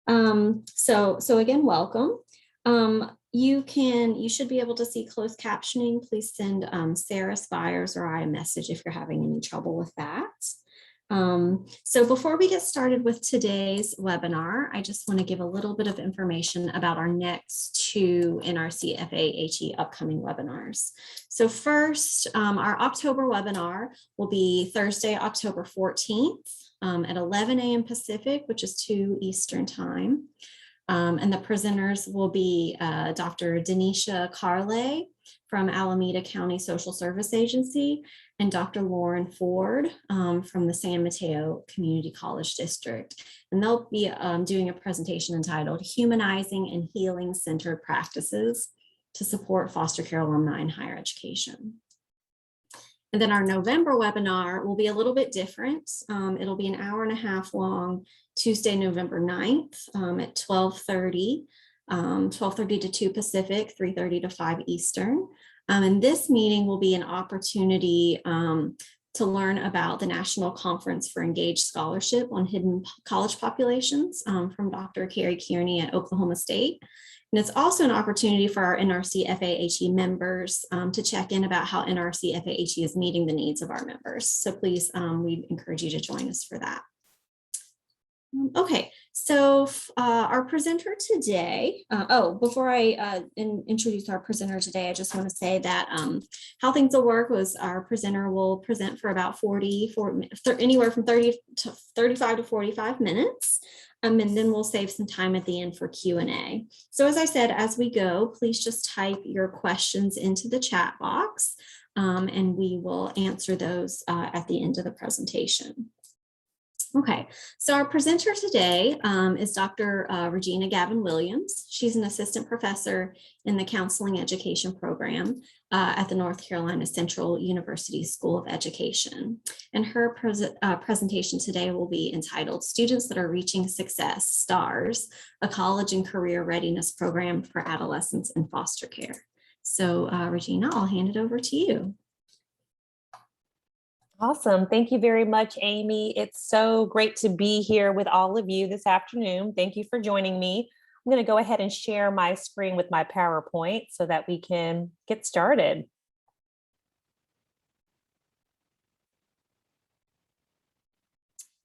So again, welcome. You should be able to see closed captioning. Please send Sarah Spires or I a message if you're having any trouble with that. So before we get started with today's webinar, I just want to give a little bit of information about our next two NRC FAHE upcoming webinars. So first, our October webinar will be Thursday, October 14th at 11 a.m. Pacific, which is 2 Eastern time. And the presenters will be Dr. Denisha Carley from Alameda County Social Service Agency and Dr. Lauren Ford from the San Mateo Community College District. And they'll be doing a presentation entitled Humanizing and Healing Centered Practices to Support Foster Care Alumni in Higher Education. And then our November webinar will be a little bit different. It'll be an hour and a half long, Tuesday, November 9th at 12:30 to 2 Pacific, 3:30 to 5 Eastern. And this meeting will be an opportunity to learn about the National Conference for Engaged Scholarship on Hidden College Populations from Dr. Carrie Kearney at Oklahoma State. And it's also an opportunity for our NRC FAHE members to check in about how NRC FAHE is meeting the needs of our members. So please, we encourage you to join us for that. Okay, so our presenter today, before I introduce our presenter today, I just want to say that how things will work was our presenter will present for about anywhere from 30 to 35 to 45 minutes. And then we'll save some time at the end for Q&A. So as I said, as we go, please just type your questions into the chat box and we will answer those at the end of the presentation. Okay, so our presenter today is Dr. Regina Gavin Williams. She's an assistant professor in the counseling education program at the North Carolina Central University School of Education. And her presentation today will be entitled Students That Are Reaching Success, S.T.A.R.S, a college and career readiness program for adolescents in foster care. So Regina, I'll hand it over to you. Awesome. Thank you very much, Amy. It's so great to be here with all of you this afternoon. Thank you for joining me. I'm going to go ahead and share my screen with my PowerPoint so that we can get started.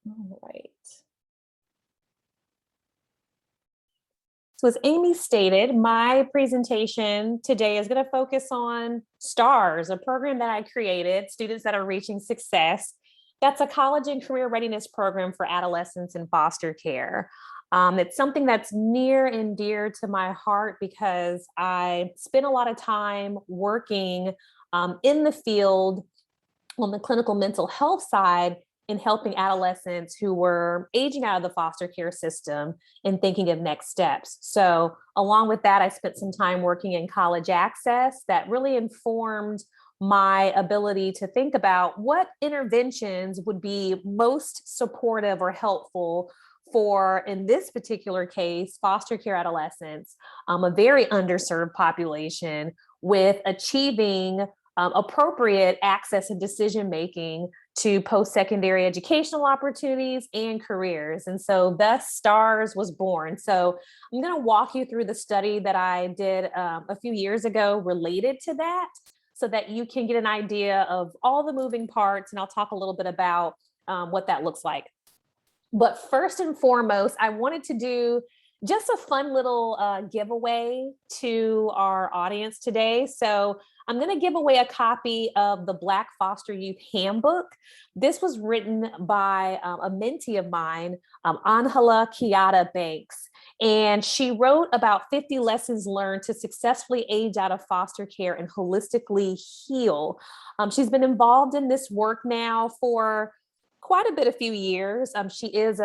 All right. So as Amy stated, my presentation today is going to focus on S.T.A.R.S, a program that I created, Students That Are Reaching Success. That's a college and career readiness program for adolescents in foster care. It's something that's near and dear to my heart because I spent a lot of time working in the field on the clinical mental health side in helping adolescents who were aging out of the foster care system and thinking of next steps. So along with that, I spent some time working in college access that really informed my ability to think about what interventions would be most supportive or helpful for, in this particular case, foster care adolescents, a very underserved population with achieving appropriate access and decision-making to post-secondary educational opportunities and careers. And so thus S.T.A.R.S was born. So I'm going to walk you through the study that I did a few years ago related to that so that you can get an idea of all the moving parts. And I'll talk a little bit about what that looks like. But first and foremost, I wanted to do just a fun little giveaway to our audience today. So I'm going to give away a copy of the Black Foster Youth Handbook. This was written by a mentee of mine, Angela Kiata Banks, and she wrote about 50 lessons learned to successfully age out of foster care and holistically heal. She's been involved in this work now for quite a few years. She is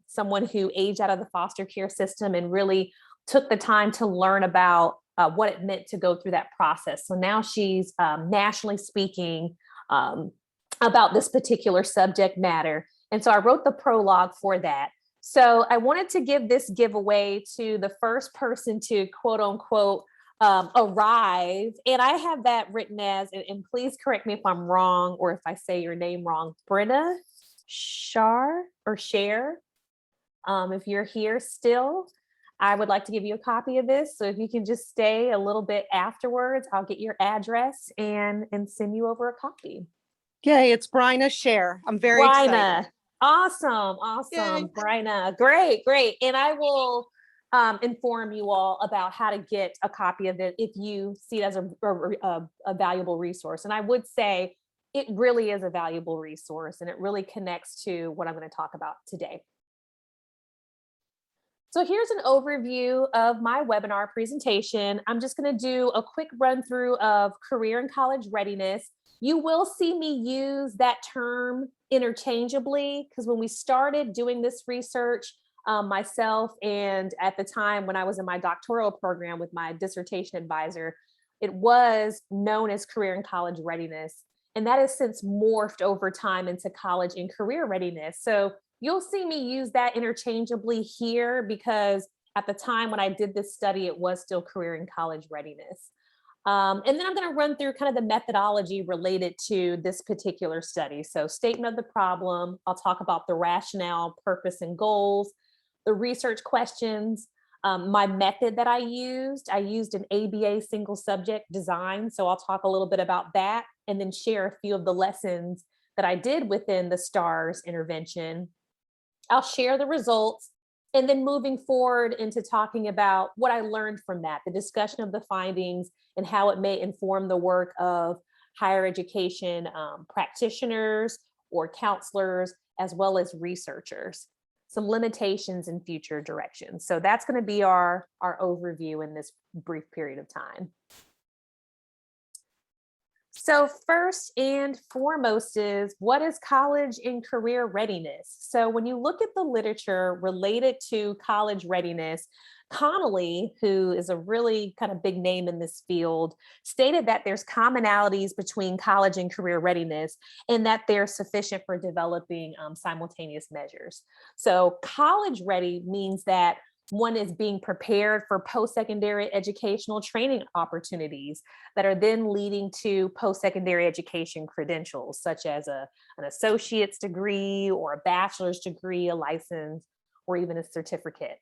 someone who aged out of the foster care system and really took the time to learn about what it meant to go through that process. So now she's nationally speaking about this particular subject matter. And so I wrote the prologue for that. So I wanted to give this giveaway to the first person to quote unquote arrive. And I have that written as, and please correct me if I'm wrong or if I say your name wrong, Brenna Shar or Share. If you're here still, I would like to give you a copy of this. So if you can just stay a little bit afterwards, I'll get your address and send you over a copy. Yay, it's Bryna Share. I'm very excited. Bryna, awesome, Yay. Bryna, great. And I will inform you all about how to get a copy of it if you see it as a valuable resource. And I would say it really is a valuable resource, and it really connects to what I'm going to talk about today. So here's an overview of my webinar presentation. I'm just going to do a quick run through of career and college readiness. You will see me use that term interchangeably because when we started doing this research, myself and at the time when I was in my doctoral program with my dissertation advisor, it was known as career and college readiness. And that has since morphed over time into college and career readiness. So you'll see me use that interchangeably here because at the time when I did this study, it was still career and college readiness. And then I'm going to run through kind of the methodology related to this particular study. So statement of the problem, I'll talk about the rationale, purpose, and goals, the research questions, my method that I used an ABA single subject design. So I'll talk a little bit about that and then share a few of the lessons that I did within the S.T.A.R.S intervention. I'll share the results and then moving forward into talking about what I learned from that, the discussion of the findings and how it may inform the work of higher education practitioners or counselors, as well as researchers, some limitations and future directions. So that's going to be our overview in this brief period of time. So first and foremost is, what is college and career readiness? So when you look at the literature related to college readiness, Connolly, who is a really kind of big name in this field, stated that there's commonalities between college and career readiness and that they're sufficient for developing simultaneous measures. So college ready means that one is being prepared for post-secondary educational training opportunities that are then leading to post-secondary education credentials, such as an associate's degree or a bachelor's degree, a license, or even a certificate.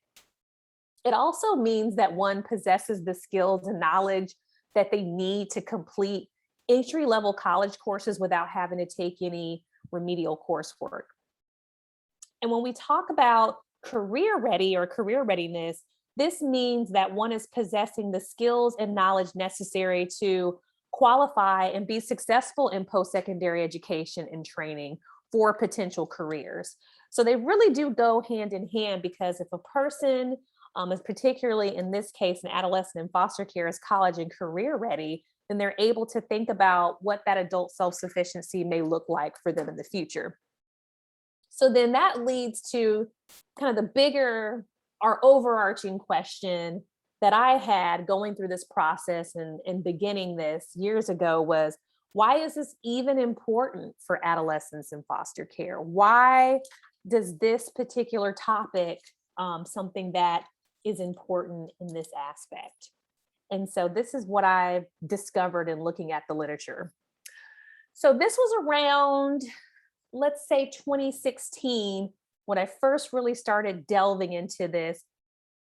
It also means that one possesses the skills and knowledge that they need to complete entry-level college courses without having to take any remedial coursework. And when we talk about career ready or career readiness, this means that one is possessing the skills and knowledge necessary to qualify and be successful in post-secondary education and training for potential careers. So they really do go hand in hand, because if a person is, particularly in this case, an adolescent in foster care, is college and career ready, then they're able to think about what that adult self-sufficiency may look like for them in the future. So then that leads to kind of the bigger, our overarching question that I had going through this process and beginning this years ago was, why is this even important for adolescents in foster care? Why does this particular topic something that is important in this aspect? And so this is what I discovered in looking at the literature. So this was around, let's say 2016, when I first really started delving into this.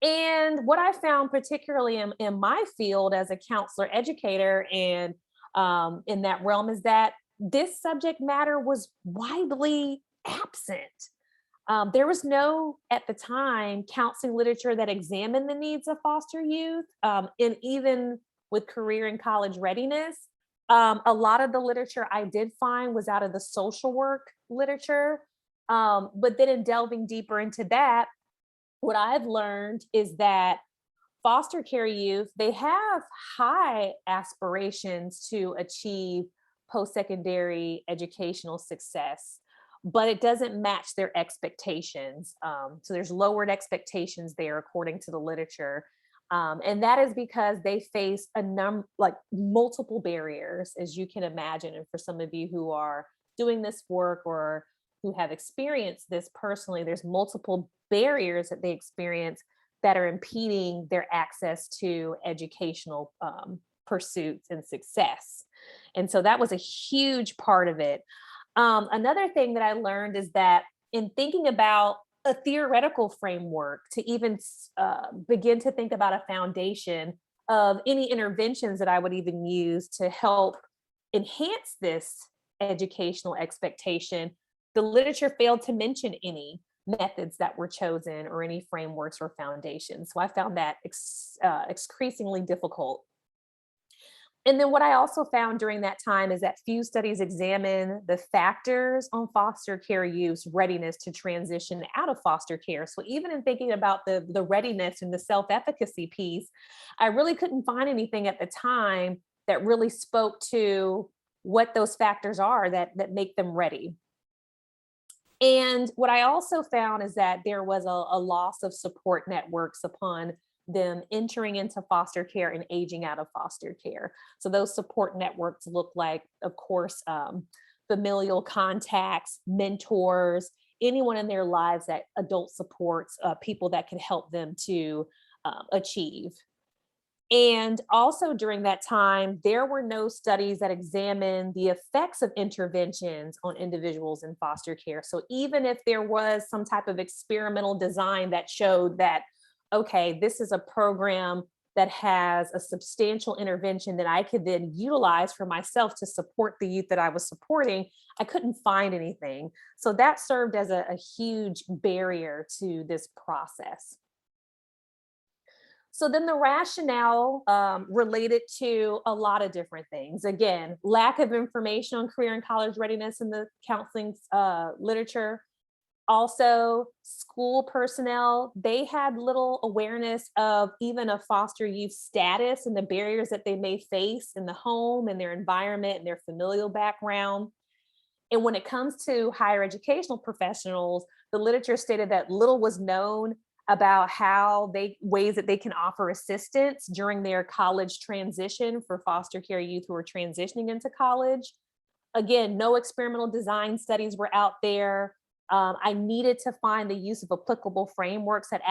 And what I found, particularly in my field as a counselor educator and in that realm, is that this subject matter was widely absent. There was no, at the time, counseling literature that examined the needs of foster youth, and even with career and college readiness. A lot of the literature I did find was out of the social work literature. But then in delving deeper into that, what I've learned is that foster care youth, they have high aspirations to achieve post-secondary educational success, but it doesn't match their expectations. So there's lowered expectations there, according to the literature. And that is because they face multiple barriers, as you can imagine. And for some of you who are doing this work or who have experienced this personally, there's multiple barriers that they experience that are impeding their access to educational pursuits and success. And so that was a huge part of it. Another thing that I learned is that in thinking about a theoretical framework to even begin to think about a foundation of any interventions that I would even use to help enhance this educational expectation, the literature failed to mention any methods that were chosen or any frameworks or foundations. So I found that increasingly difficult. And then what I also found during that time is that few studies examine the factors on foster care youth's readiness to transition out of foster care. So even in thinking about the readiness and the self-efficacy piece, I really couldn't find anything at the time that really spoke to what those factors are that make them ready. And what I also found is that there was a loss of support networks upon them entering into foster care and aging out of foster care. So those support networks look like, of course, familial contacts, mentors, anyone in their lives that adult supports, people that can help them to achieve. And also during that time, there were no studies that examined the effects of interventions on individuals in foster care. So even if there was some type of experimental design that showed that, okay, this is a program that has a substantial intervention that I could then utilize for myself to support the youth that I was supporting, I couldn't find anything. So that served as a huge barrier to this process. So then the rationale related to a lot of different things. Again, lack of information on career and college readiness in the counseling literature. Also, school personnel, they had little awareness of even a foster youth status and the barriers that they may face in the home and their environment and their familial background. And when it comes to higher educational professionals, the literature stated that little was known about ways that they can offer assistance during their college transition for foster care youth who are transitioning into college. Again, no experimental design studies were out there. I needed to find the use of applicable frameworks that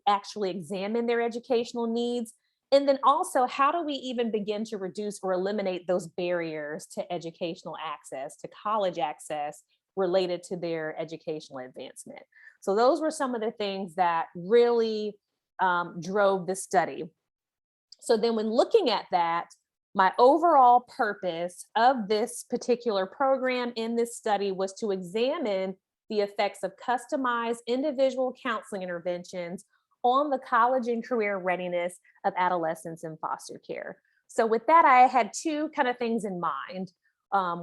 actually examine their educational needs. And then also, how do we even begin to reduce or eliminate those barriers to educational access, to college access related to their educational advancement? So those were some of the things that really drove the study. So then when looking at that, my overall purpose of this particular program in this study was to examine the effects of customized individual counseling interventions on the college and career readiness of adolescents in foster care. So with that, I had two kind of things in mind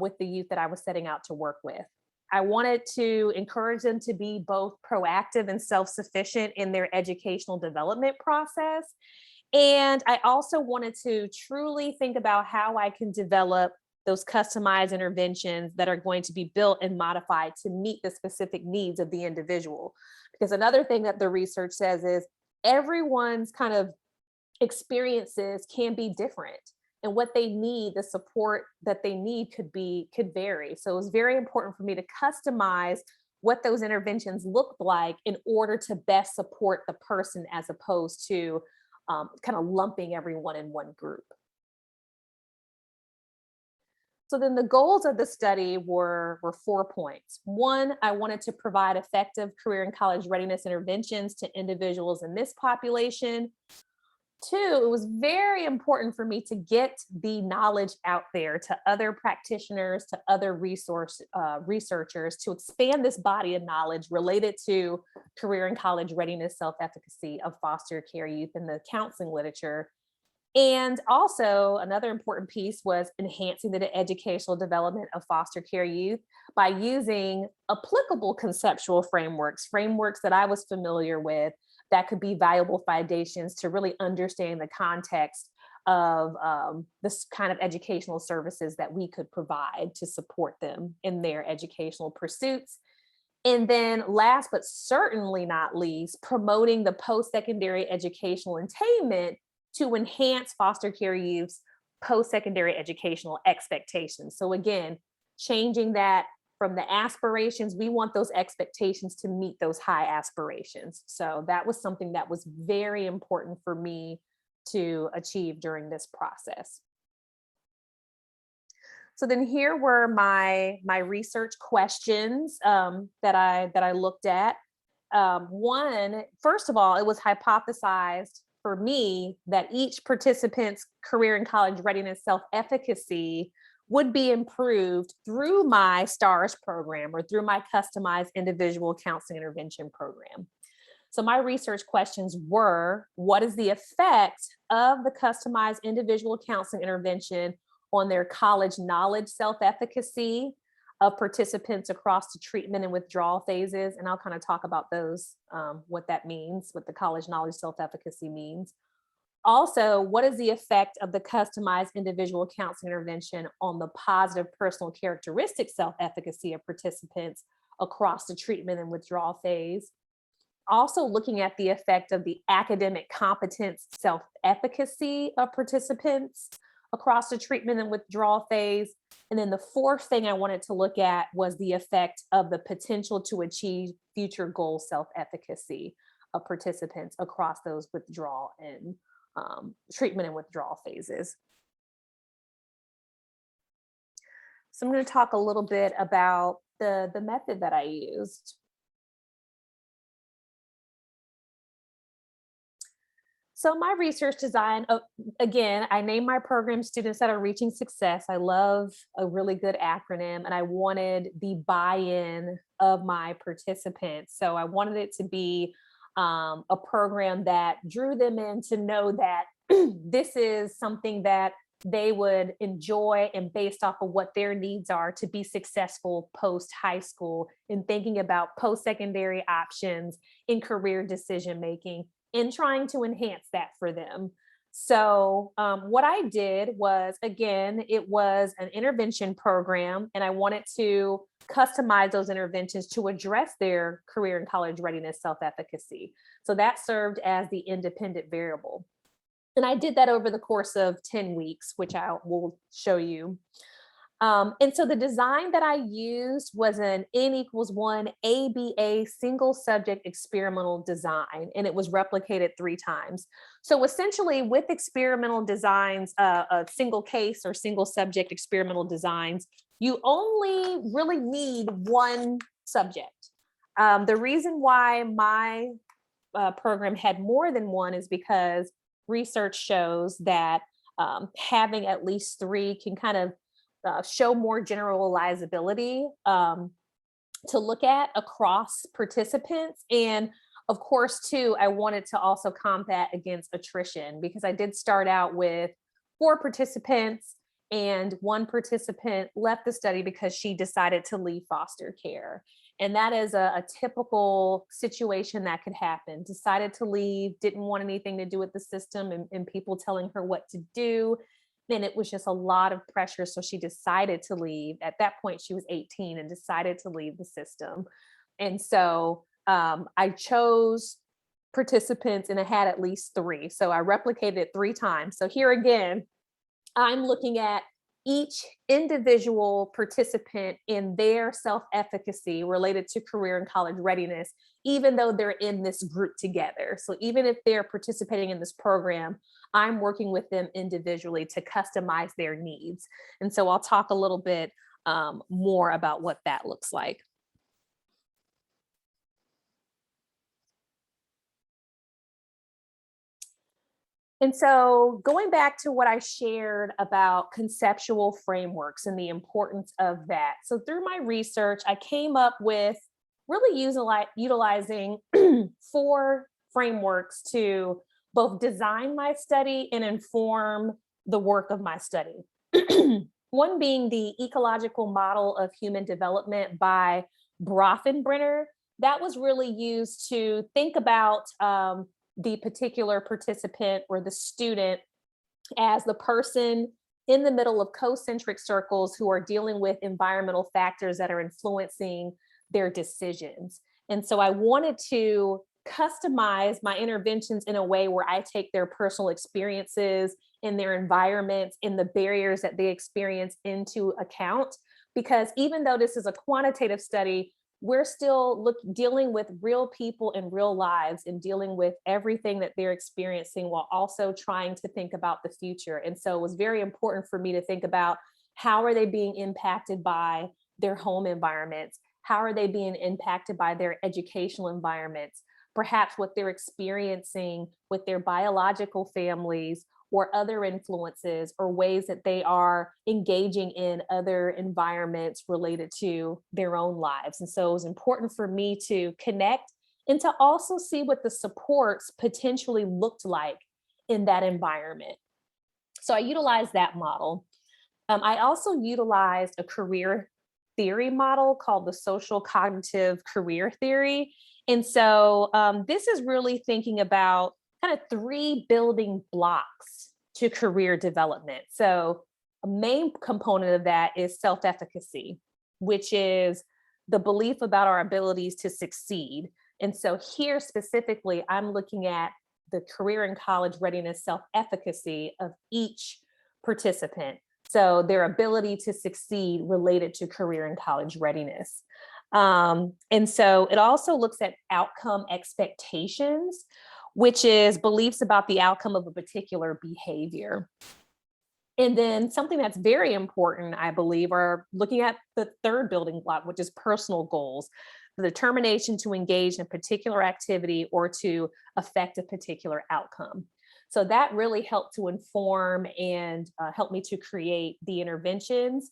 with the youth that I was setting out to work with. I wanted to encourage them to be both proactive and self-sufficient in their educational development process. And I also wanted to truly think about how I can develop those customized interventions that are going to be built and modified to meet the specific needs of the individual. Because another thing that the research says is everyone's kind of experiences can be different. And what they need, the support that they need could vary. So it was very important for me to customize what those interventions looked like in order to best support the person as opposed to kind of lumping everyone in one group. So then the goals of the study were 4 points. One, I wanted to provide effective career and college readiness interventions to individuals in this population. Two, it was very important for me to get the knowledge out there to other practitioners, to other researchers, to expand this body of knowledge related to career and college readiness, self-efficacy of foster care youth in the counseling literature. And also another important piece was enhancing the educational development of foster care youth by using applicable conceptual frameworks that I was familiar with that could be valuable foundations to really understand the context of this kind of educational services that we could provide to support them in their educational pursuits. And then last, but certainly not least, promoting the post-secondary educational attainment to enhance foster care youth's post-secondary educational expectations. So again, changing that from the aspirations, we want those expectations to meet those high aspirations. So that was something that was very important for me to achieve during this process. So then here were my research questions that I looked at. First of all, it was hypothesized for me that each participant's career and college readiness self-efficacy would be improved through my S.T.A.R.S program or through my customized individual counseling intervention program. So my research questions were, what is the effect of the customized individual counseling intervention on their college knowledge self-efficacy of participants across the treatment and withdrawal phases? And I'll kind of talk about those, what that means, what the college knowledge self-efficacy means. Also, what is the effect of the customized individual counseling intervention on the positive personal characteristic self-efficacy of participants across the treatment and withdrawal phase? Also looking at the effect of the academic competence self-efficacy of participants across the treatment and withdrawal phase. And then the fourth thing I wanted to look at was the effect of the potential to achieve future goal self-efficacy of participants across those withdrawal and treatment and withdrawal phases. So I'm going to talk a little bit about the method that I used. So my research design, again, I named my program Students That Are Reaching Success. I love a really good acronym, and I wanted the buy-in of my participants. So I wanted it to be a program that drew them in to know that this is something that they would enjoy and based off of what their needs are to be successful post high school in thinking about post-secondary options in career decision making and trying to enhance that for them. So what I did was, again, it was an intervention program, and I wanted to customize those interventions to address their career and college readiness self-efficacy. So that served as the independent variable. And I did that over the course of 10 weeks, which I will show you. And so the design that I used was an N=1 ABA single subject experimental design, and it was replicated 3 times. So essentially with experimental designs, a single case or single subject experimental designs, you only really need one subject. The reason why my program had more than one is because research shows that having at least 3 can kind of show more generalizability to look at across participants. And of course, too, I wanted to also combat against attrition, because I did start out with 4 participants and 1 participant left the study because she decided to leave foster care. And that is a typical situation that could happen. Decided to leave, didn't want anything to do with the system and people telling her what to do. Then it was just a lot of pressure. So she decided to leave. At that point, she was 18 and decided to leave the system. And so I chose participants and I had at least 3. So I replicated it 3 times. So here again, I'm looking at each individual participant in their self-efficacy related to career and college readiness, even though they're in this group together. So even if they're participating in this program, I'm working with them individually to customize their needs. And so I'll talk a little bit more about what that looks like. And so going back to what I shared about conceptual frameworks and the importance of that. So through my research, I came up with really utilizing 4 frameworks to both design my study and inform the work of my study. One being the ecological model of human development by Brothenbrenner. That was really used to think about the particular participant or the student as the person in the middle of concentric circles who are dealing with environmental factors that are influencing their decisions. And so I wanted to customize my interventions in a way where I take their personal experiences in their environments and the barriers that they experience into account. Because even though this is a quantitative study, we're still dealing with real people and real lives and dealing with everything that they're experiencing while also trying to think about the future. And so it was very important for me to think about how are they being impacted by their home environments? How are they being impacted by their educational environments? Perhaps what they're experiencing with their biological families or other influences or ways that they are engaging in other environments related to their own lives. And so it was important for me to connect and to also see what the supports potentially looked like in that environment. So I utilized that model. I also utilized a career theory model called the social cognitive career theory. And so this is really thinking about kind of 3 building blocks to career development. So a main component of that is self-efficacy, which is the belief about our abilities to succeed. And so here specifically, I'm looking at the career and college readiness self-efficacy of each participant. So their ability to succeed related to career and college readiness. And so it also looks at outcome expectations, which is beliefs about the outcome of a particular behavior. And then something that's very important, I believe, are looking at the 3rd building block, which is personal goals, the determination to engage in a particular activity or to affect a particular outcome. So that really helped to inform and help me to create the interventions.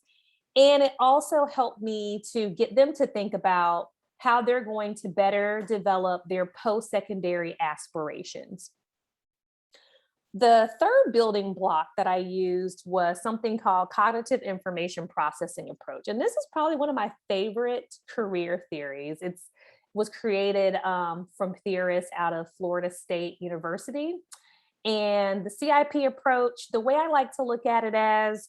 And it also helped me to get them to think about how they're going to better develop their post-secondary aspirations. The 3rd building block that I used was something called cognitive information processing approach. And this is probably one of my favorite career theories. It was created from theorists out of Florida State University. And the CIP approach, the way I like to look at it as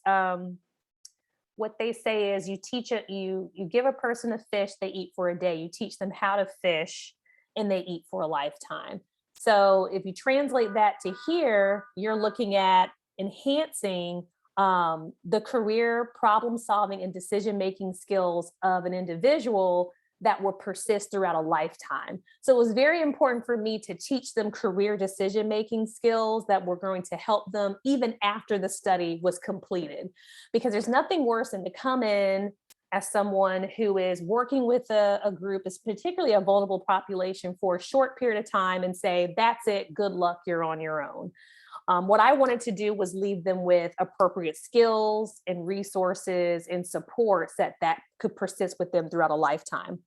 what they say is you give a person a fish, they eat for a day. You teach them how to fish and they eat for a lifetime. So if you translate that to here, you're looking at enhancing the career problem solving and decision making skills of an individual that will persist throughout a lifetime. So it was very important for me to teach them career decision making skills that were going to help them even after the study was completed. Because there's nothing worse than to come in as someone who is working with a group, is particularly a vulnerable population, for a short period of time and say, that's it, good luck, you're on your own. What I wanted to do was leave them with appropriate skills and resources and supports that could persist with them throughout a lifetime.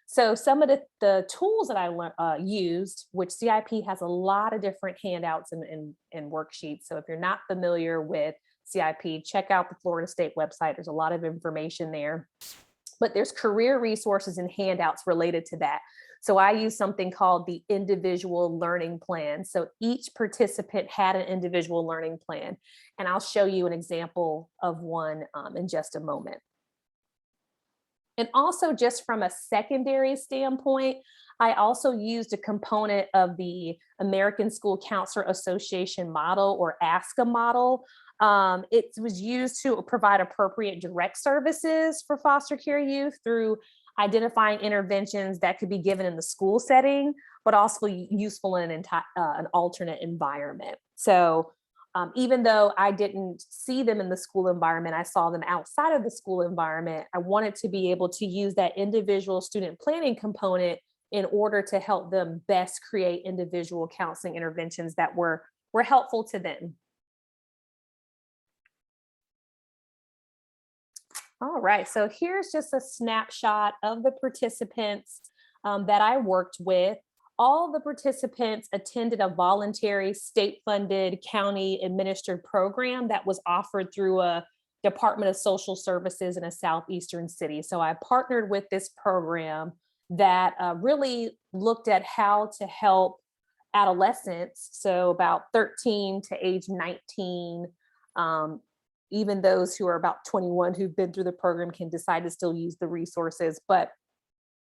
So some of the tools that I used, which CIP has a lot of different handouts and worksheets. So if you're not familiar with CIP, check out the Florida State website. There's a lot of information there, but there's career resources and handouts related to that. So I use something called the individual learning plan. So each participant had an individual learning plan, and I'll show you an example of one in just a moment. And also, just from a secondary standpoint, I also used a component of the American School Counselor Association model, or ASCA model. It was used to provide appropriate direct services for foster care youth through identifying interventions that could be given in the school setting, but also useful in an alternate environment. So even though I didn't see them in the school environment, I saw them outside of the school environment. I wanted to be able to use that individual student planning component in order to help them best create individual counseling interventions that were helpful to them. All right, so here's just a snapshot of the participants that I worked with. All the participants attended a voluntary state-funded, county-administered program that was offered through a Department of Social Services in a southeastern city. So I partnered with this program that really looked at how to help adolescents, so about 13 to age 19, even those who are about 21 who've been through the program can decide to still use the resources. But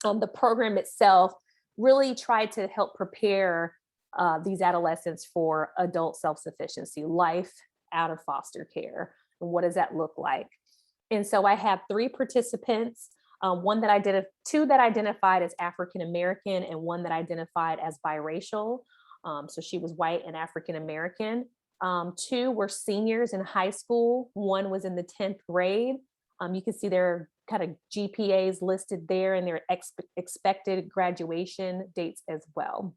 the program itself really tried to help prepare these adolescents for adult self-sufficiency, life out of foster care. And what does that look like? And so I had 3 participants, two that identified as African-American and one that identified as biracial. So she was white and African-American. 2 were seniors in high school. 1 was in the 10th grade. You can see their kind of GPAs listed there and their expected graduation dates as well.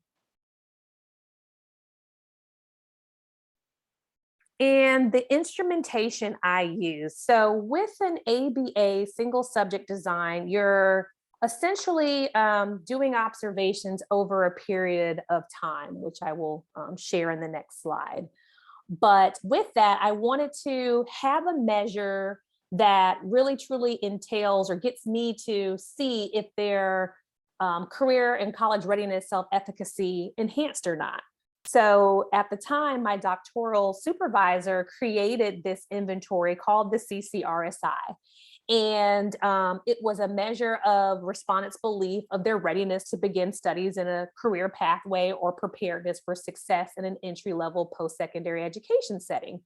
And the instrumentation I use. So with an ABA, single subject design, you're essentially doing observations over a period of time, which I will share in the next slide. But with that, I wanted to have a measure that really truly entails or gets me to see if their career and college readiness self-efficacy enhanced or not. So at the time, my doctoral supervisor created this inventory called the CCRSI. And it was a measure of respondents' belief of their readiness to begin studies in a career pathway or preparedness for success in an entry-level post-secondary education setting.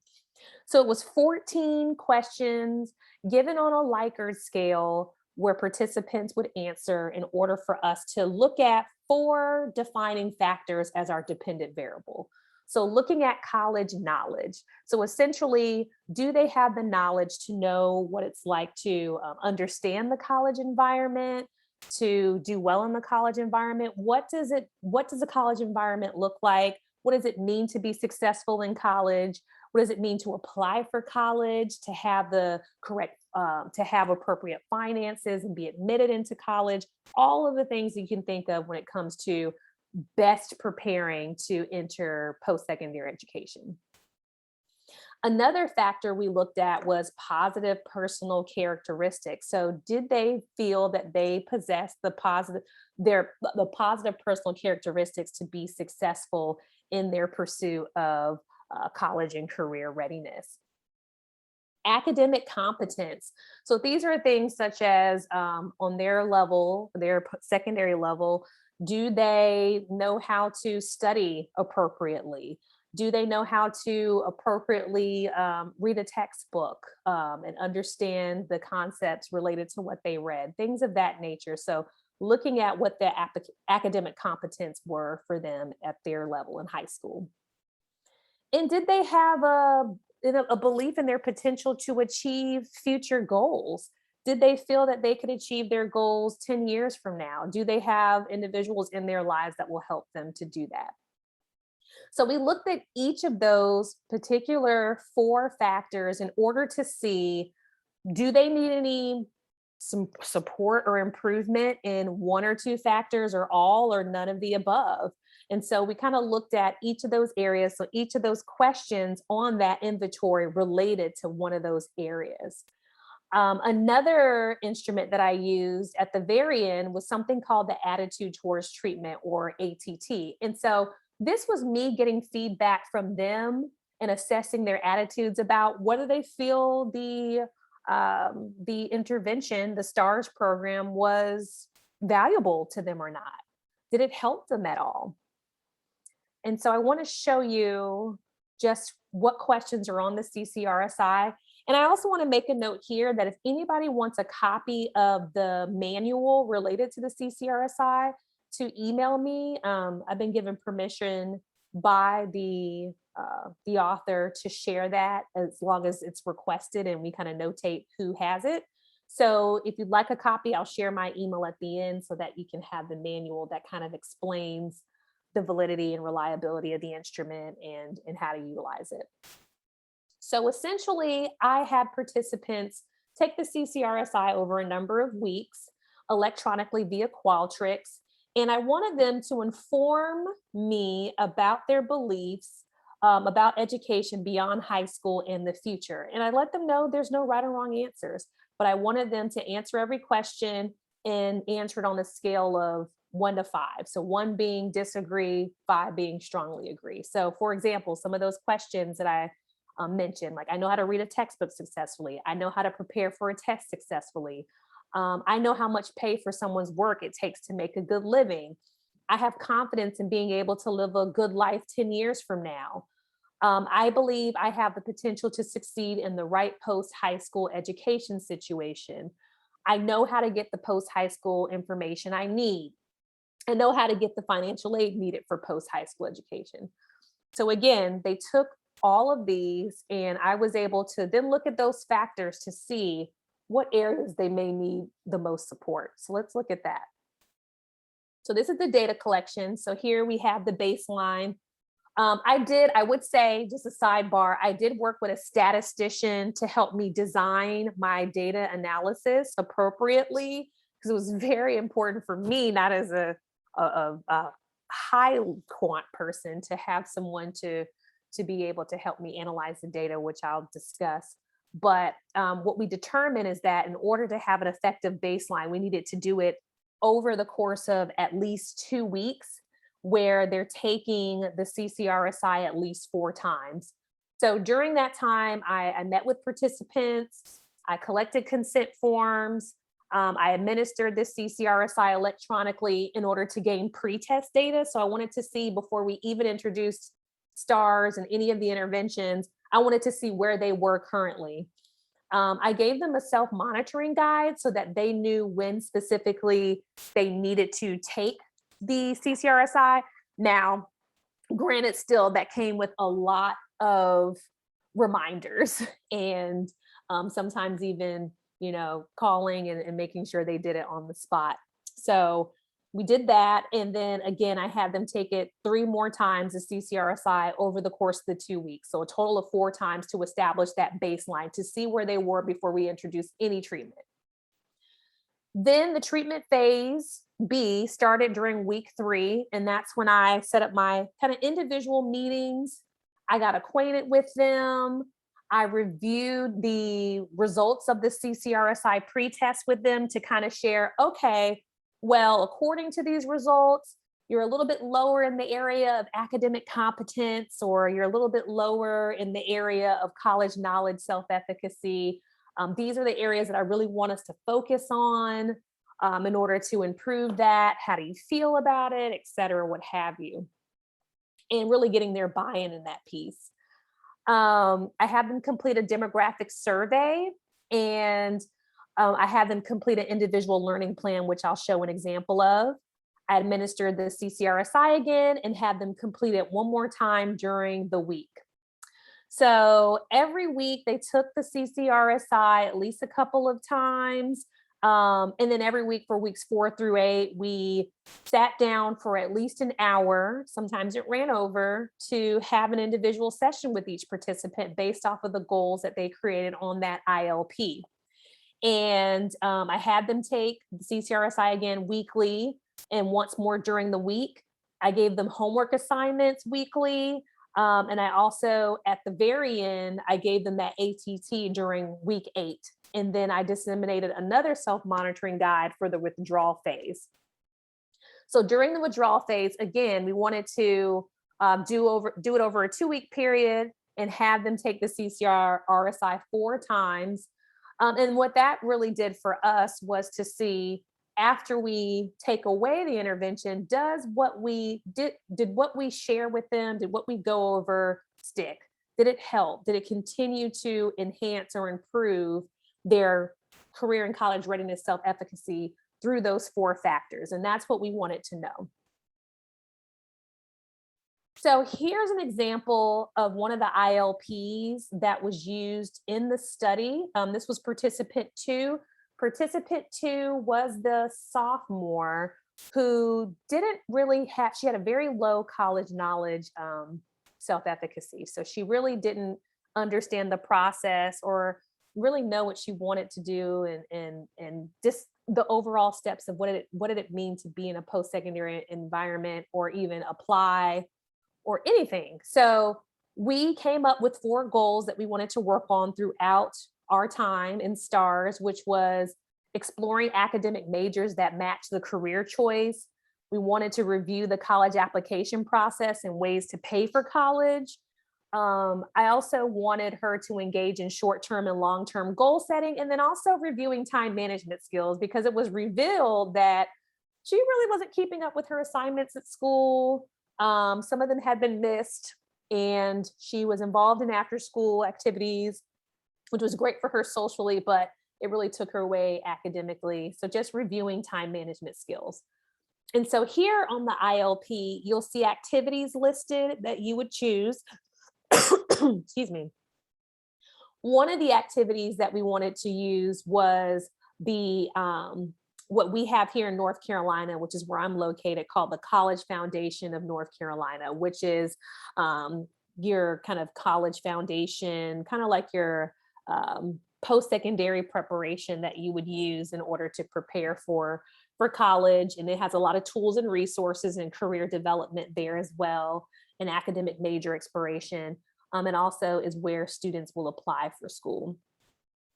So it was 14 questions given on a Likert scale where participants would answer in order for us to look at 4 defining factors as our dependent variable. So looking at college knowledge. So essentially, do they have the knowledge to know what it's like to understand the college environment, to do well in the college environment? What does the college environment look like? What does it mean to be successful in college? What does it mean to apply for college, to have the correct, to have appropriate finances and be admitted into college? All of the things you can think of when it comes to best preparing to enter post-secondary education. Another factor we looked at was positive personal characteristics. So did they feel that they possessed the positive personal characteristics to be successful in their pursuit of college and career readiness? Academic competence. So these are things such as on their level, their secondary level, do they know how to study appropriately? Do they know how to appropriately read a textbook and understand the concepts related to what they read? Things of that nature. So looking at what the academic competence were for them at their level in high school. And did they have a belief in their potential to achieve future goals? Did they feel that they could achieve their goals 10 years from now? Do they have individuals in their lives that will help them to do that? So we looked at each of those particular 4 factors in order to see, do they need some support or improvement in 1 or 2 factors, or all, or none of the above? And so we kind of looked at each of those areas. So each of those questions on that inventory related to one of those areas. Another instrument that I used at the very end was something called the attitude towards treatment, or ATT. And so this was me getting feedback from them and assessing their attitudes about whether they feel the intervention, the S.T.A.R.S program, was valuable to them or not. Did it help them at all? And so I want to show you just what questions are on the CCRSI. And I also want to make a note here that if anybody wants a copy of the manual related to the CCRSI, to email me. I've been given permission by the author to share that as long as it's requested and we kind of notate who has it. So if you'd like a copy, I'll share my email at the end so that you can have the manual that kind of explains the validity and reliability of the instrument and how to utilize it. So essentially, I had participants take the CCRSI over a number of weeks electronically via Qualtrics, and I wanted them to inform me about their beliefs about education beyond high school and the future. And I let them know there's no right or wrong answers, but I wanted them to answer every question and answer it on a scale of 1 to 5. So 1 being disagree, 5 being strongly agree. So for example, some of those questions that I mentioned, like I know how to read a textbook successfully. I know how to prepare for a test successfully. I know how much pay for someone's work it takes to make a good living. I have confidence in being able to live a good life 10 years from now. I believe I have the potential to succeed in the right post-high school education situation. I know how to get the post-high school information I need. I know how to get the financial aid needed for post-high school education. So again, they took all of these and I was able to then look at those factors to see, what areas they may need the most support. So let's look at that. So this is the data collection. So here we have the baseline. I would say, just a sidebar, I did work with a statistician to help me design my data analysis appropriately, because it was very important for me, not as a high quant person, to have someone to be able to help me analyze the data, which I'll discuss. But what we determined is that in order to have an effective baseline, we needed to do it over the course of at least 2 weeks, where they're taking the CCRSI at least 4 times. So during that time, I met with participants, I collected consent forms, I administered the CCRSI electronically in order to gain pre-test data. So I wanted to see, before we even introduced S.T.A.R.S and any of the interventions, I wanted to see where they were currently. I gave them a self-monitoring guide so that they knew when specifically they needed to take the CCRSI. Now, granted, still that came with a lot of reminders and sometimes even, calling and making sure they did it on the spot. So we did that. And then again, I had them take it 3 more times, the CCRSI, over the course of the 2 weeks. So a total of 4 times to establish that baseline, to see where they were before we introduced any treatment. Then the treatment phase B started during week 3. And that's when I set up my kind of individual meetings. I got acquainted with them. I reviewed the results of the CCRSI pretest with them to kind of share, okay, well, according to these results, you're a little bit lower in the area of academic competence, or you're a little bit lower in the area of college knowledge, self-efficacy. These are the areas that I really want us to focus on in order to improve that. How do you feel about it, et cetera, what have you? And really getting their buy-in in that piece. I had them complete a demographic survey, and I had them complete an individual learning plan, which I'll show an example of. I administered the CCRSI again and had them complete it 1 more time during the week. So every week they took the CCRSI at least a couple of times. And then every week for weeks 4 through 8, we sat down for at least an hour. Sometimes it ran over, to have an individual session with each participant based off of the goals that they created on that ILP. And I had them take the CCRSI again weekly and once more during the week. I gave them homework assignments weekly. And I also, at the very end, I gave them that ATT during week 8. And then I disseminated another self-monitoring guide for the withdrawal phase. So during the withdrawal phase, again, we wanted to do it over a 2-week period and have them take the CCRSI 4 times. And what that really did for us was to see, after we take away the intervention, does what we did what we share with them, did what we go over stick? Did it help? Did it continue to enhance or improve their career and college readiness, self-efficacy through those 4 factors? And that's what we wanted to know. So here's an example of one of the ILPs that was used in the study. This was participant 2. Participant 2 was the sophomore who didn't really have, she had a very low college knowledge, self-efficacy. So she really didn't understand the process or really know what she wanted to do, and just the overall steps of what did it mean to be in a post-secondary environment, or even apply or anything. So we came up with 4 goals that we wanted to work on throughout our time in S.T.A.R.S, which was exploring academic majors that match the career choice. We wanted to review the college application process and ways to pay for college. I also wanted her to engage in short-term and long-term goal setting, and then also reviewing time management skills, because it was revealed that she really wasn't keeping up with her assignments at school. Some of them had been missed, and she was involved in after-school activities, which was great for her socially, but it really took her away academically. So just reviewing time management skills. And so here on the ILP, you'll see activities listed that you would choose. Excuse me. One of the activities that we wanted to use was the what we have here in North Carolina, which is where I'm located, called the College Foundation of North Carolina, which is your kind of college foundation, kind of like your post-secondary preparation that you would use in order to prepare for college. And it has a lot of tools and resources and career development there as well, and academic major expiration. And also is where students will apply for school.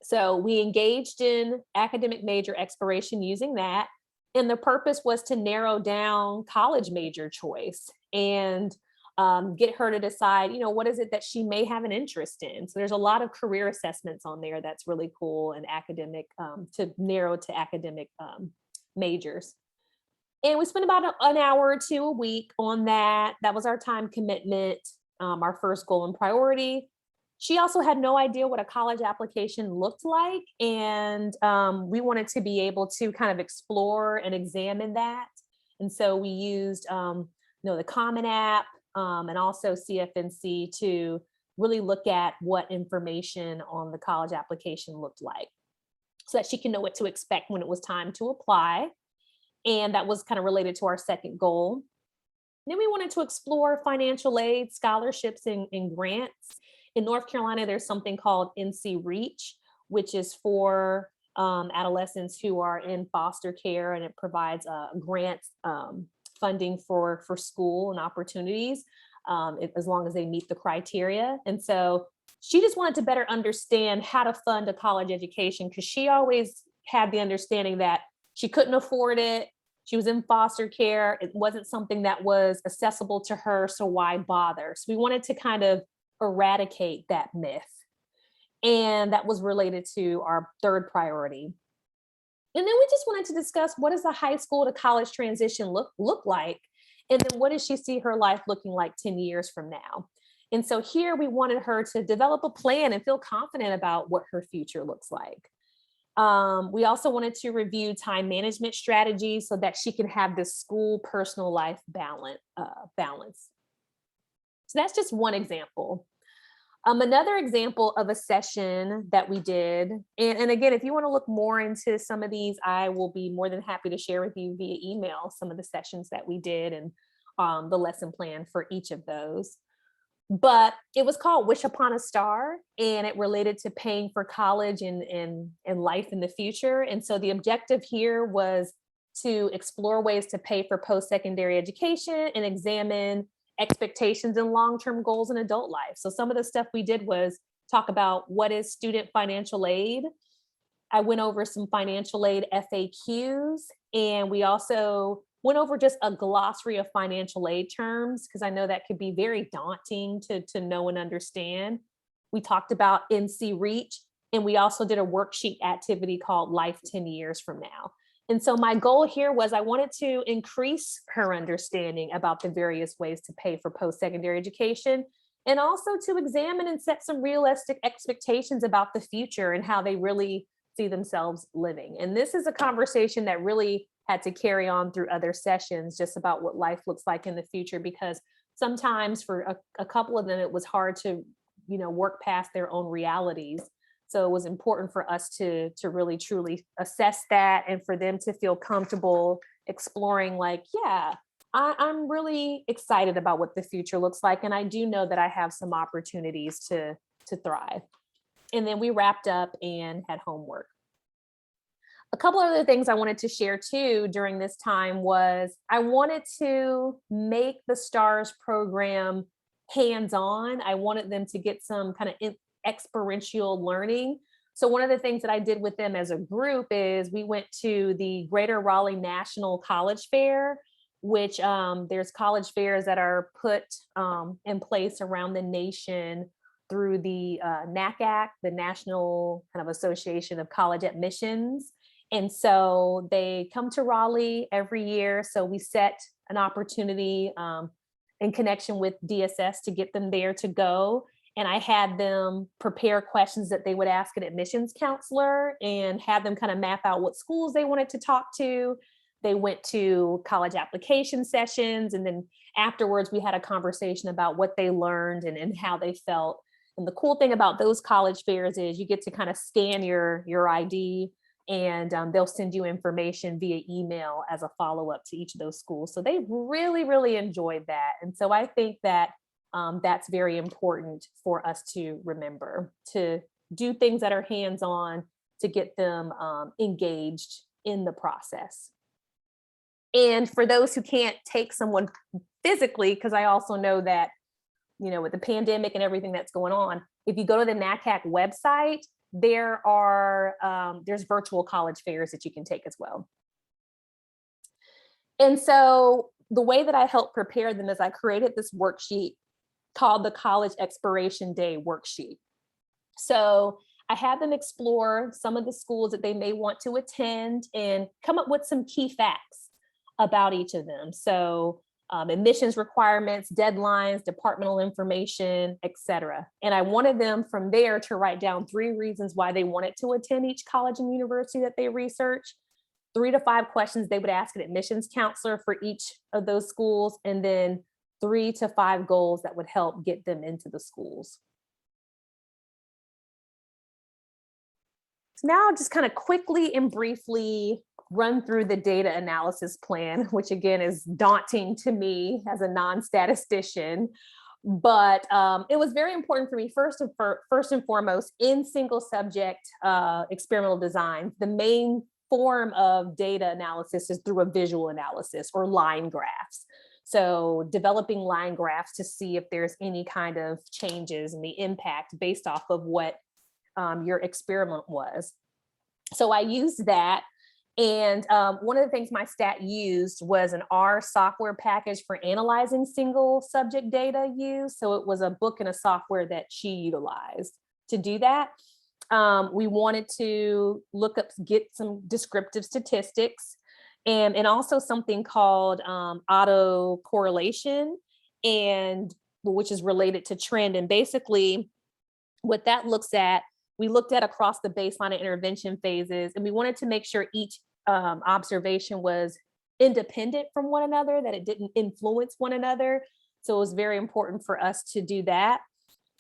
So we engaged in academic major expiration using that. And the purpose was to narrow down college major choice and get her to decide, what is it that she may have an interest in. So there's a lot of career assessments on there that's really cool and academic, to narrow to academic majors. And we spent about an hour or two a week on that. That was our time commitment, our first goal and priority. She also had no idea what a college application looked like. And we wanted to be able to kind of explore and examine that. And so we used, the Common App and also CFNC to really look at what information on the college application looked like, so that she can know what to expect when it was time to apply. And that was kind of related to our second goal. Then we wanted to explore financial aid, scholarships, and grants. In North Carolina, there's something called NC Reach, which is for adolescents who are in foster care, and it provides grants funding for school and opportunities, as long as they meet the criteria. And so she just wanted to better understand how to fund a college education, because she always had the understanding that she couldn't afford it. She was in foster care. It wasn't something that was accessible to her, so why bother? So we wanted to kind of eradicate that myth. And that was related to our third priority. And then we just wanted to discuss, what does the high school to college transition look like? And then what does she see her life looking like 10 years from now? And so here we wanted her to develop a plan and feel confident about what her future looks like. We also wanted to review time management strategies so that she can have this school personal life balance. So that's just one example. Another example of a session that we did, and again, if you want to look more into some of these, I will be more than happy to share with you via email some of the sessions that we did and the lesson plan for each of those. But it was called Wish Upon a Star, and it related to paying for college and life in the future. And so the objective here was to explore ways to pay for post-secondary education and examine expectations and long-term goals in adult life. So some of the stuff we did was talk about what is student financial aid. I went over some financial aid FAQs, and we also went over just a glossary of financial aid terms, because I know that could be very daunting to know and understand. We talked about NC Reach, and we also did a worksheet activity called Life 10 Years From Now. And so my goal here was I wanted to increase her understanding about the various ways to pay for post-secondary education, and also to examine and set some realistic expectations about the future and how they really see themselves living. And this is a conversation that really had to carry on through other sessions, just about what life looks like in the future, because sometimes for a couple of them, it was hard to, work past their own realities. So it was important for us to really truly assess that, and for them to feel comfortable exploring, like, yeah, I'm really excited about what the future looks like. And I do know that I have some opportunities to thrive. And then we wrapped up and had homework. A couple other things I wanted to share too during this time was I wanted to make the S.T.A.R.S program hands-on. I wanted them to get some kind of experiential learning. So one of the things that I did with them as a group is we went to the Greater Raleigh National College Fair, which there's college fairs that are put in place around the nation through the NACAC, the National kind of Association of College Admissions. And so they come to Raleigh every year. So we set an opportunity in connection with DSS to get them there to go. And I had them prepare questions that they would ask an admissions counselor, and had them kind of map out what schools they wanted to talk to. They went to college application sessions. And then afterwards, we had a conversation about what they learned and how they felt. And the cool thing about those college fairs is you get to kind of scan your ID, and they'll send you information via email as a follow-up to each of those schools. So they really, really enjoyed that. And so I think that that's very important for us to remember, to do things that are hands-on to get them engaged in the process. And for those who can't take someone physically, because I also know that, you know, with the pandemic and everything that's going on, if you go to the NACAC website, there's virtual college fairs that you can take as well. And so the way that I helped prepare them is I created this worksheet called the College Expiration Day Worksheet. So I had them explore some of the schools that they may want to attend and come up with some key facts about each of them. So admissions requirements, deadlines, departmental information, etc. And I wanted them from there to write down 3 reasons why they wanted to attend each college and university that they research, 3 to 5 questions they would ask an admissions counselor for each of those schools, and then 3 to 5 goals that would help get them into the schools. So now I'll just kind of quickly and briefly run through the data analysis plan, which again is daunting to me as a non-statistician. But it was very important for me, first and foremost, in single subject experimental design, the main form of data analysis is through a visual analysis or line graphs. So developing line graphs to see if there's any kind of changes in the impact based off of what your experiment was. So I used that. And one of the things my stat used was an R software package for analyzing single subject data use. So it was a book and a software that she utilized to do that. We wanted to get some descriptive statistics and also something called autocorrelation, and which is related to trend. And basically what that looks at, we looked at across the baseline and intervention phases, and we wanted to make sure each observation was independent from one another, that it didn't influence one another. So it was very important for us to do that.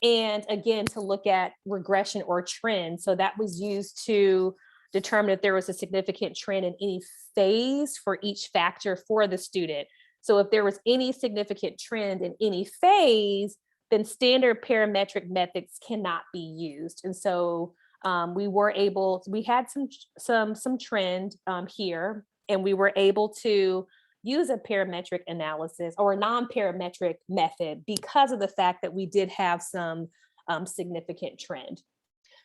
And again, to look at regression or trend. So that was used to determine if there was a significant trend in any phase for each factor for the student. So if there was any significant trend in any phase, then standard parametric methods cannot be used. And so we had some trend here, and we were able to use a parametric analysis or a non-parametric method because of the fact that we did have some significant trend.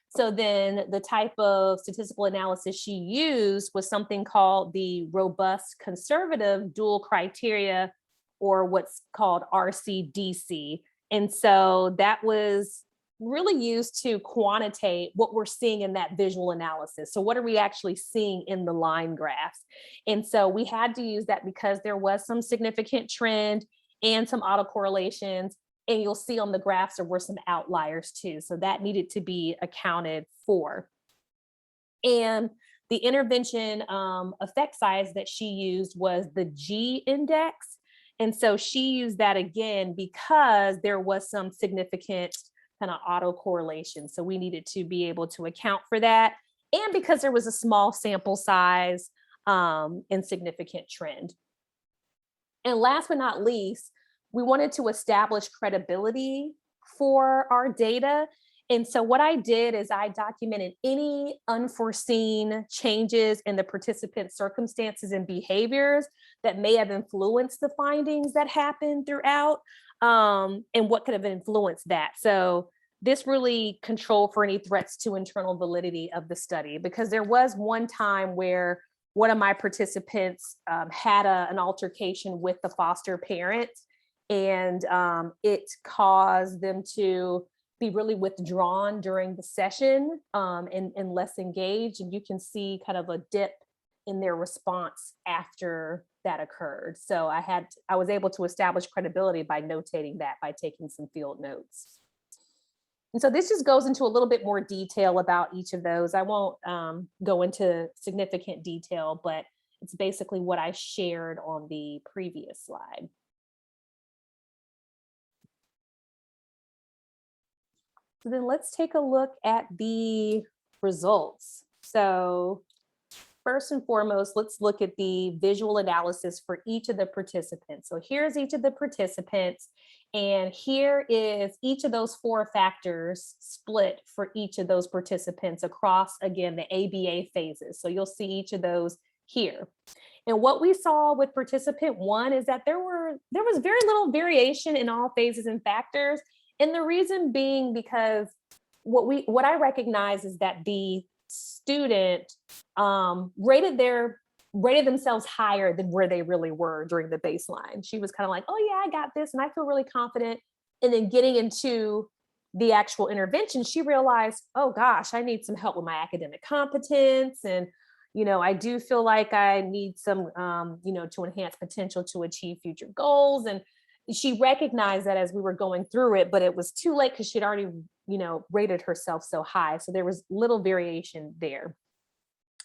So then the type of statistical analysis she used was something called the robust conservative dual criteria, or what's called RCDC. And so that was really used to quantitate what we're seeing in that visual analysis. So what are we actually seeing in the line graphs? And so we had to use that because there was some significant trend and some autocorrelations. And you'll see on the graphs there were some outliers too. So that needed to be accounted for. And the intervention effect size that she used was the G index. And so she used that again because there was some significant kind of autocorrelation. So we needed to be able to account for that. And because there was a small sample size and significant trend. And last but not least, we wanted to establish credibility for our data. And so what I did is I documented any unforeseen changes in the participants' circumstances and behaviors that may have influenced the findings that happened throughout, and what could have influenced that. So this really controlled for any threats to internal validity of the study, because there was one time where one of my participants had an altercation with the foster parent, and it caused them to be really withdrawn during the session and less engaged. And you can see kind of a dip in their response after that occurred. So I was able to establish credibility by notating that, by taking some field notes. And so this just goes into a little bit more detail about each of those. I won't go into significant detail, but it's basically what I shared on the previous slide. So then let's take a look at the results. So first and foremost, let's look at the visual analysis for each of the participants. So here's each of the participants, and here is each of those 4 factors split for each of those participants across, again, the ABA phases. So you'll see each of those here. And what we saw with participant 1 is that there was very little variation in all phases and factors. And the reason being because what I recognize is that the student rated themselves higher than where they really were during the baseline. She was kind of like, oh yeah, I got this and I feel really confident. And then getting into the actual intervention, she realized, oh gosh, I need some help with my academic competence. And, I do feel like I need some, to enhance potential to achieve future goals. And she recognized that as we were going through it, but it was too late because she'd already, rated herself so high. So there was little variation there.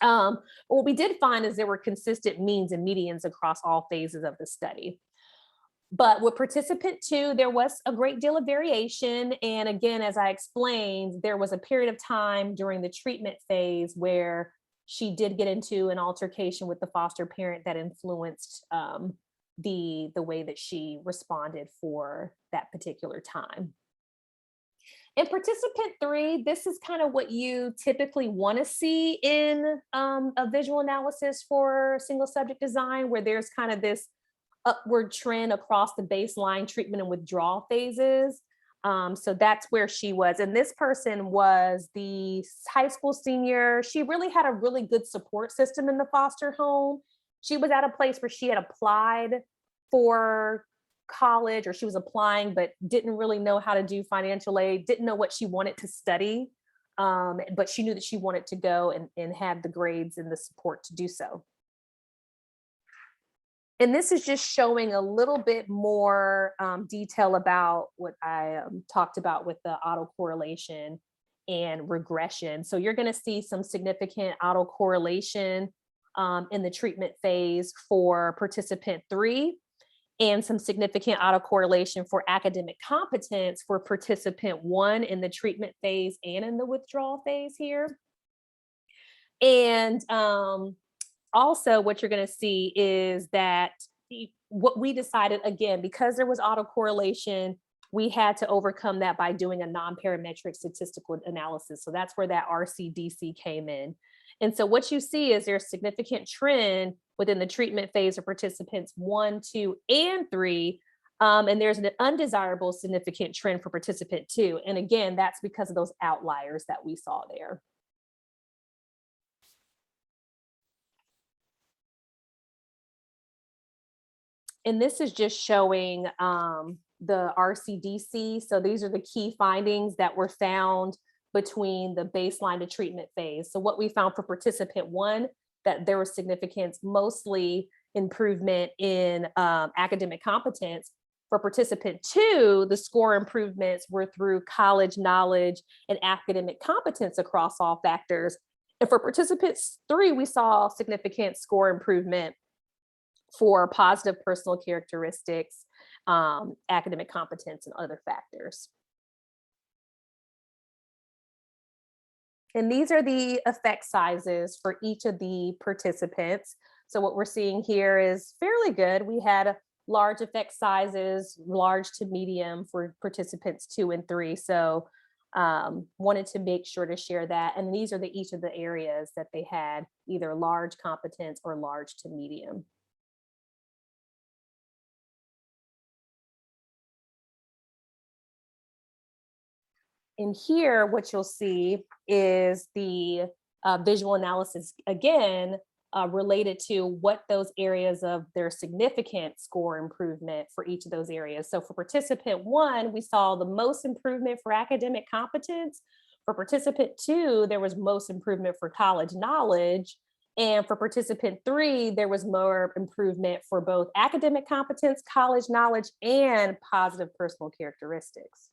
What we did find is there were consistent means and medians across all phases of the study. But with participant 2, there was a great deal of variation. And again, as I explained, there was a period of time during the treatment phase where she did get into an altercation with the foster parent that influenced the way that she responded for that particular time. In participant 3, this is kind of what you typically want to see in a visual analysis for single subject design, where there's kind of this upward trend across the baseline treatment and withdrawal phases. So that's where she was. And this person was the high school senior. She really had a really good support system in the foster home. She was at a place where she had applied for college, or she was applying, but didn't really know how to do financial aid, didn't know what she wanted to study. But she knew that she wanted to go and had the grades and the support to do so. And this is just showing a little bit more detail about what I talked about with the autocorrelation and regression. So you're going to see some significant autocorrelation in the treatment phase for participant 3, and some significant autocorrelation for academic competence for participant 1 in the treatment phase and in the withdrawal phase here. And also what you're going to see is that what we decided, again, because there was autocorrelation, we had to overcome that by doing a non-parametric statistical analysis. So that's where that RCDC came in. And so what you see is there's significant trend within the treatment phase of participants 1, 2, and 3. And there's an undesirable significant trend for participant 2. And again, that's because of those outliers that we saw there. And this is just showing the RCDC. So these are the key findings that were found between the baseline to treatment phase. So what we found for participant 1, that there was significant, mostly improvement in academic competence. For participant 2, the score improvements were through college knowledge and academic competence across all factors. And for participant 3, we saw significant score improvement for positive personal characteristics, academic competence, and other factors. And these are the effect sizes for each of the participants. So what we're seeing here is fairly good. We had large effect sizes, large to medium for participants 2 and 3. So wanted to make sure to share that. And these are each of the areas that they had either large competence or large to medium. And here, what you'll see is the visual analysis, again, related to what those areas of their significant score improvement for each of those areas. So for participant 1, we saw the most improvement for academic competence. For participant 2, there was most improvement for college knowledge. And for participant 3, there was more improvement for both academic competence, college knowledge, and positive personal characteristics.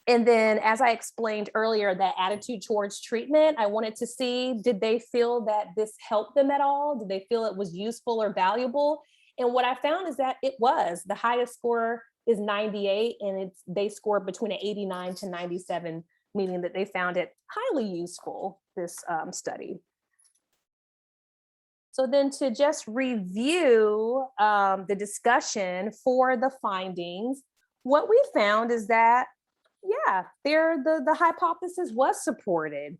And then, as I explained earlier, that attitude towards treatment, I wanted to see, did they feel that this helped them at all? Did they feel it was useful or valuable? And what I found is that the highest score is 98, and they scored between an 89 to 97, meaning that they found it highly useful, this study. So then to just review the discussion for the findings, what we found is that, yeah, the hypothesis was supported.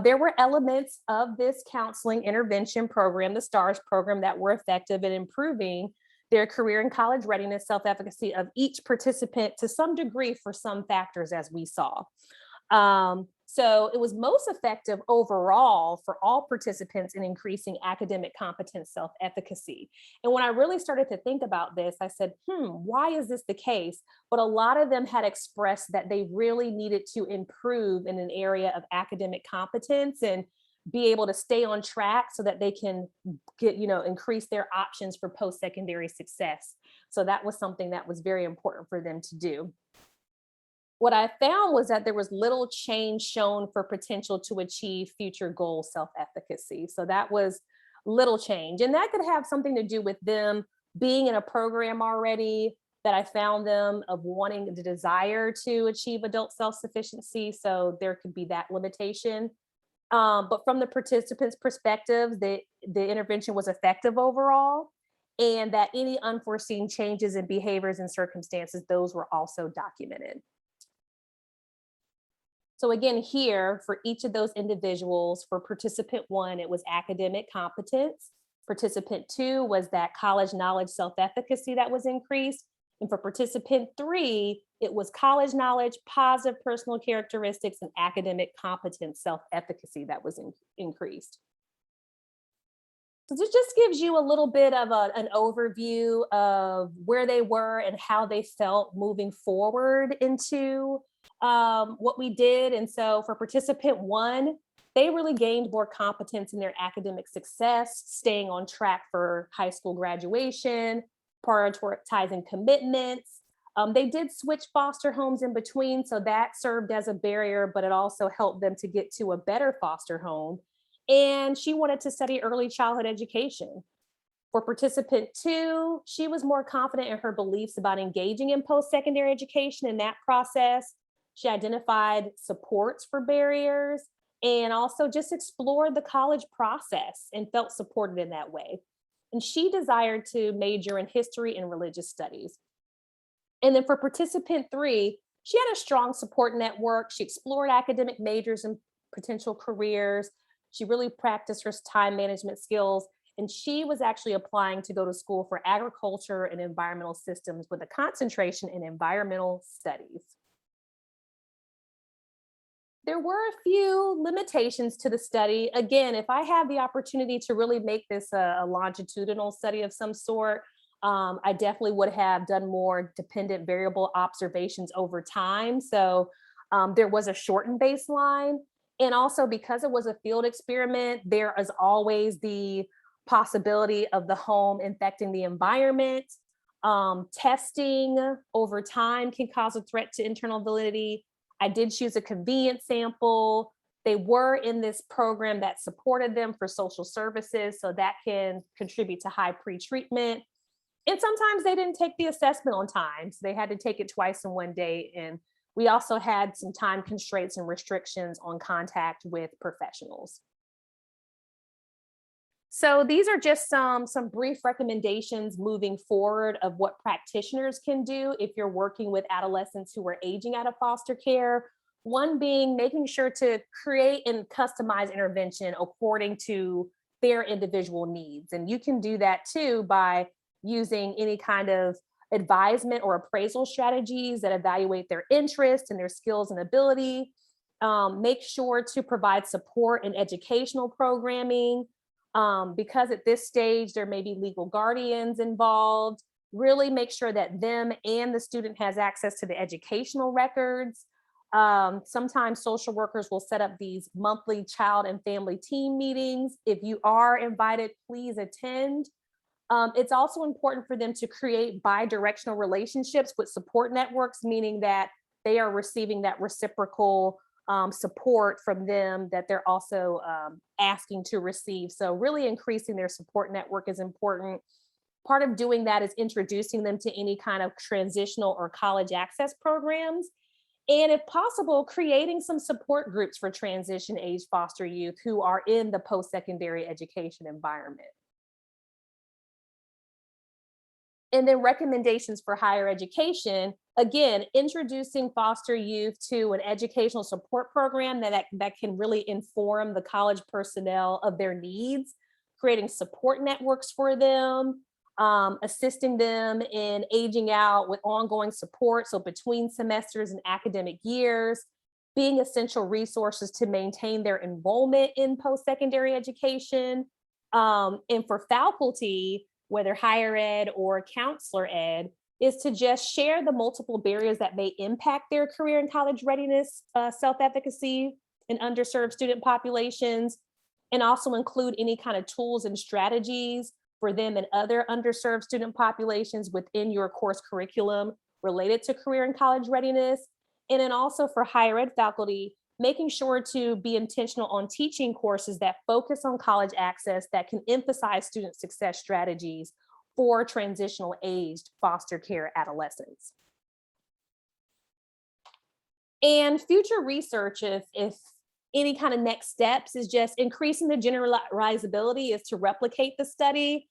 There were elements of this counseling intervention program, the S.T.A.R.S program, that were effective in improving their career and college readiness, self-efficacy of each participant to some degree for some factors, as we saw. So it was most effective overall for all participants in increasing academic competence, self-efficacy. And when I really started to think about this, I said, why is this the case? But a lot of them had expressed that they really needed to improve in an area of academic competence and be able to stay on track so that they can increase their options for post-secondary success. So that was something that was very important for them to do. What I found was that there was little change shown for potential to achieve future goal self-efficacy. So that was little change. And that could have something to do with them being in a program already, that I found them of wanting the desire to achieve adult self-sufficiency. So there could be that limitation. But from the participants' perspective, the intervention was effective overall, and that any unforeseen changes in behaviors and circumstances, those were also documented. So again, here for each of those individuals, for participant 1, it was academic competence. Participant 2 was that college knowledge, self-efficacy that was increased. And for participant 3, it was college knowledge, positive personal characteristics, and academic competence, self-efficacy that was increased. So this just gives you a little bit of an overview of where they were and how they felt moving forward into what we did. And so for participant 1, they really gained more competence in their academic success, staying on track for high school graduation, prioritizing commitments. They did switch foster homes in between, so that served as a barrier, but it also helped them to get to a better foster home. And she wanted to study early childhood education. For participant 2, she was more confident in her beliefs about engaging in post-secondary education. In that process, she identified supports for barriers and also just explored the college process and felt supported in that way. And she desired to major in history and religious studies. And then for participant 3, she had a strong support network. She explored academic majors and potential careers. She really practiced her time management skills. And she was actually applying to go to school for agriculture and environmental systems with a concentration in environmental studies. There were a few limitations to the study. Again, if I had the opportunity to really make this a longitudinal study of some sort, I definitely would have done more dependent variable observations over time. So there was a shortened baseline. And also because it was a field experiment, there is always the possibility of the home infecting the environment. Testing over time can cause a threat to internal validity. I did choose a convenient sample. They were in this program that supported them for social services, so that can contribute to high pretreatment. And sometimes they didn't take the assessment on time, so they had to take it twice in one day. And we also had some time constraints and restrictions on contact with professionals. So these are just some brief recommendations moving forward of what practitioners can do if you're working with adolescents who are aging out of foster care. One being making sure to create and customize intervention according to their individual needs. And you can do that too by using any kind of advisement or appraisal strategies that evaluate their interest and their skills and ability. Make sure to provide support in educational programming. Because at this stage, there may be legal guardians involved. Really make sure that them and the student has access to the educational records. Sometimes social workers will set up these monthly child and family team meetings. If you are invited, please attend. It's also important for them to create bi-directional relationships with support networks, meaning that they are receiving that reciprocal support from them that they're also asking to receive. So really increasing their support network is important. part of doing that is introducing them to any kind of transitional or college access programs. And if possible, creating some support groups for transition age foster youth who are in the post-secondary education environment. And then recommendations for higher education, again, introducing foster youth to an educational support program that can really inform the college personnel of their needs, creating support networks for them, assisting them in aging out with ongoing support, so between semesters and academic years, being essential resources to maintain their enrollment in post-secondary education, and for faculty, whether higher ed or counselor ed, is to just share the multiple barriers that may impact their career and college readiness, self-efficacy in underserved student populations, and also include any kind of tools and strategies for them and other underserved student populations within your course curriculum related to career and college readiness. And then also for higher ed faculty, making sure to be intentional on teaching courses that focus on college access that can emphasize student success strategies for transitional aged foster care adolescents. And future research, if any kind of next steps, is just increasing the generalizability is to replicate the study,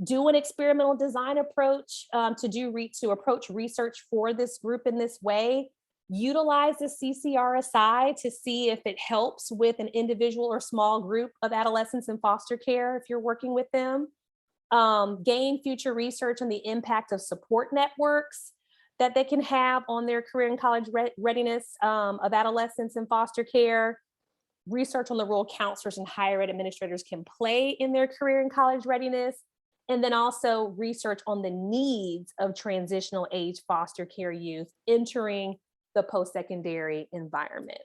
do an experimental design approach to approach research for this group in this way, utilize the CCRSI to see if it helps with an individual or small group of adolescents in foster care if you're working with them, gain future research on the impact of support networks that they can have on their career and college readiness of adolescents in foster care, research on the role counselors and higher ed administrators can play in their career and college readiness, and then also research on the needs of transitional age foster care youth entering the post-secondary environment.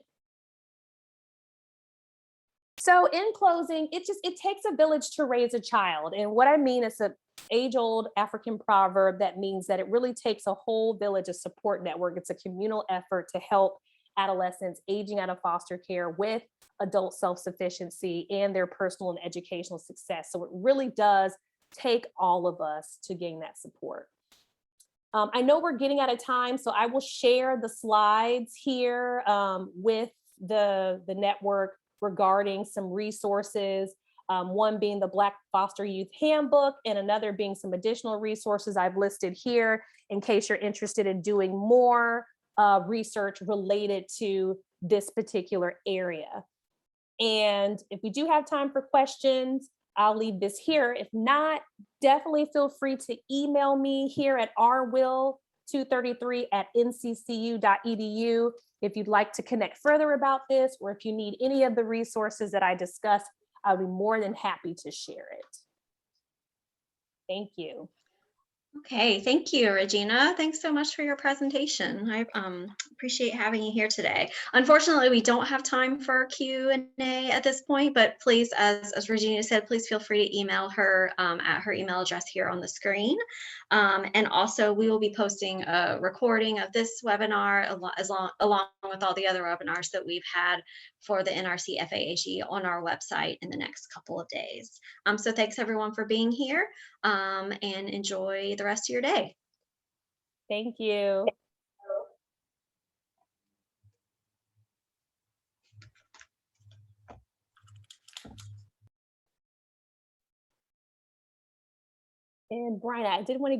So in closing, it takes a village to raise a child. And what I mean is an age-old African proverb that means that it really takes a whole village, a support network. It's a communal effort to help adolescents aging out of foster care with adult self-sufficiency and their personal and educational success. So it really does take all of us to gain that support. I know we're getting out of time, so I will share the slides here with the network regarding some resources, one being the Black Foster Youth Handbook and another being some additional resources I've listed here in case you're interested in doing more research related to this particular area. And if we do have time for questions, I'll leave this here. If not, definitely feel free to email me here at rwill233@nccu.edu if you'd like to connect further about this, or if you need any of the resources that I discussed, I'll be more than happy to share it. Thank you. Okay, thank you, Regina. Thanks so much for your presentation. I appreciate having you here today. Unfortunately, we don't have time for Q&A at this point, but please, as Regina said, please feel free to email her at her email address here on the screen. And also, we will be posting a recording of this webinar along with all the other webinars that we've had for the NRC FAAG on our website in the next couple of days. So thanks everyone for being here, and enjoy the rest of your day. Thank you. And Brian, I did want to